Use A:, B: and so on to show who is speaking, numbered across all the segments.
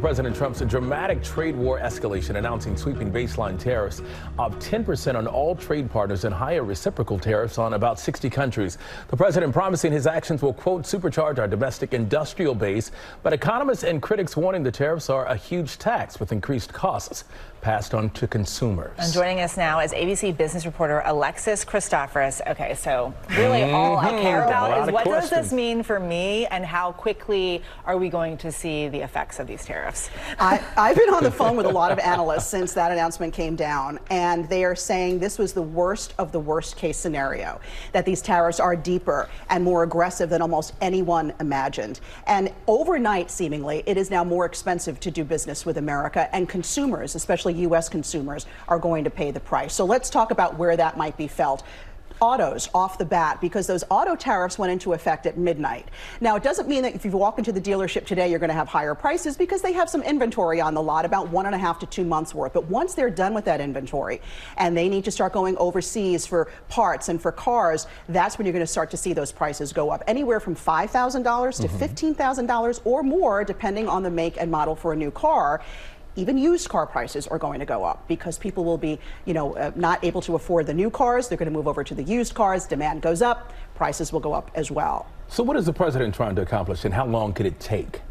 A: President Trump's dramatic trade war escalation, announcing sweeping baseline tariffs of 10% on all trade partners and higher reciprocal tariffs on about 60 countries. The president promising his actions will, quote, supercharge our domestic industrial base. But economists and critics warning the tariffs are a huge tax with increased costs passed on to consumers.
B: And joining us now is ABC business reporter Alexis Christoforous. Okay, so really all I care about is what does this mean for me and how quickly are we going to see the effects of these tariffs?
C: I've been on the phone with a lot of analysts since that announcement came down, and they are saying this was the worst of the worst case scenario, that these tariffs are deeper and more aggressive than almost anyone imagined. And overnight, seemingly, it is now more expensive to do business with America, and consumers, especially U.S. consumers, are going to pay the price. So let's talk about where that might be felt. Autos off the bat, because those auto tariffs went into effect at midnight. Now, it doesn't mean that if you walk into the dealership today, you're going to have higher prices, because they have some inventory on the lot, about 1.5 to 2 months worth. But once they're done with that inventory and they need to start going overseas for parts and for cars, that's when you're going to start to see those prices go up anywhere from $5,000 to $15,000 or more, depending on the make and model for a new car. Even used car prices are going to go up because people will be, not able to afford the new cars. They're going to move over to the used cars. Demand goes up. Prices will go up as well.
A: So what is the president trying to accomplish, and how long could it take?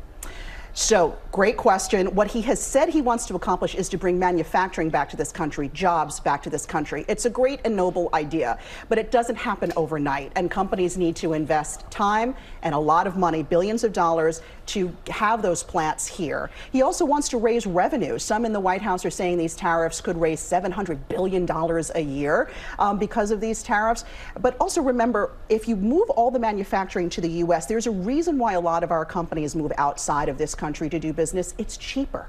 C: So, great question. What he has said he wants to accomplish is to bring manufacturing back to this country, jobs back to this country. It's a great and noble idea, but it doesn't happen overnight, and companies need to invest time and a lot of money, billions of dollars, to have those plants here. He also wants to raise revenue. Some in the White House are saying these tariffs could raise $700 billion a year because of these tariffs. But also remember, if you move all the manufacturing to the U.S., there's a reason why a lot of our companies move outside of this country to do business. It's cheaper.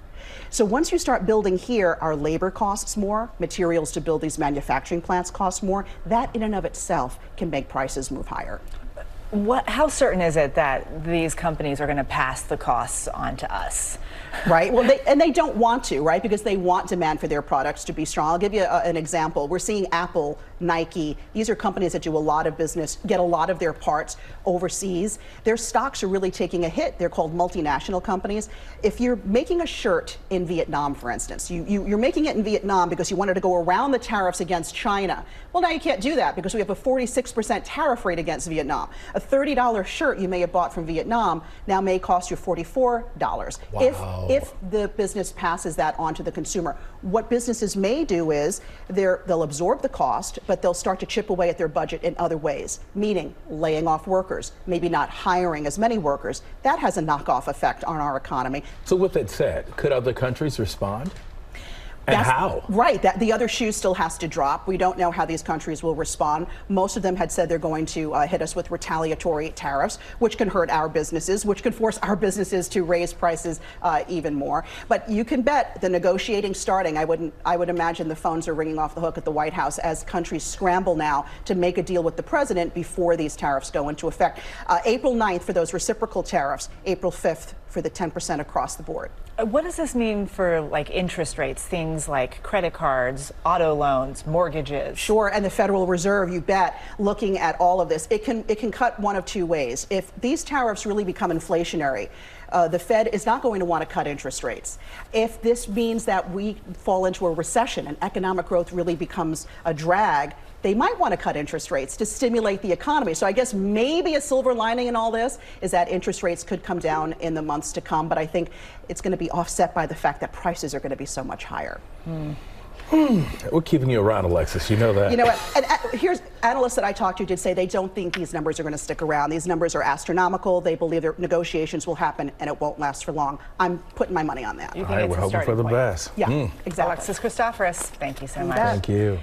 C: So once you start building here, our labor costs more, materials to build these manufacturing plants cost more. That in and of itself can make prices move higher.
B: How certain is it that these companies are going to pass the costs on to us?
C: Right. Well, they don't want to, right? Because they want demand for their products to be strong. I'll give you an example. We're seeing Apple, Nike. These are companies that do a lot of business, get a lot of their parts overseas. Their stocks are really taking a hit. They're called multinational companies. If you're making a shirt in Vietnam, for instance, you're making it in Vietnam because you wanted to go around the tariffs against China. Well, now you can't do that because we have a 46% tariff rate against Vietnam. A $30 shirt you may have bought from Vietnam now may cost you $44.
A: Wow.
C: If the business passes that on to the consumer. What businesses may do is they'll absorb the cost, but they'll start to chip away at their budget in other ways, meaning laying off workers, maybe not hiring as many workers. That has a knockoff effect on our economy.
A: So with that said, could other countries respond? And how?
C: Right. The other shoe still has to drop. We don't know how these countries will respond. Most of them had said they're going to hit us with retaliatory tariffs, which can hurt our businesses, which could force our businesses to raise prices even more. But you can bet the negotiating starting. I would imagine the phones are ringing off the hook at the White House as countries scramble now to make a deal with the president before these tariffs go into effect. April 9th for those reciprocal tariffs, April 5th for the 10% across the board.
B: What does this mean for interest rates, things like credit cards, auto loans, mortgages?
C: Sure, and the Federal Reserve, you bet, looking at all of this. It can cut one of two ways. If these tariffs really become inflationary, the Fed is not going to want to cut interest rates. If this means that we fall into a recession and economic growth really becomes a drag, they might want to cut interest rates to stimulate the economy. So I guess maybe a silver lining in all this is that interest rates could come down in the months to come, but I think it's going to be offset by the fact that prices are going to be so much higher.
A: We're keeping you around, Alexis. You know that.
C: You know what? And here's analysts that I talked to did say they don't think these numbers are going to stick around. These numbers are astronomical. They believe their negotiations will happen and it won't last for long. I'm putting my money on that.
B: You
A: All
B: think
A: right,
B: it's
A: we're
B: a
A: hoping for the
B: starting point?
A: best.
C: Yeah, exactly.
B: Alexis Christoforous, thank you so much.
A: Thank you.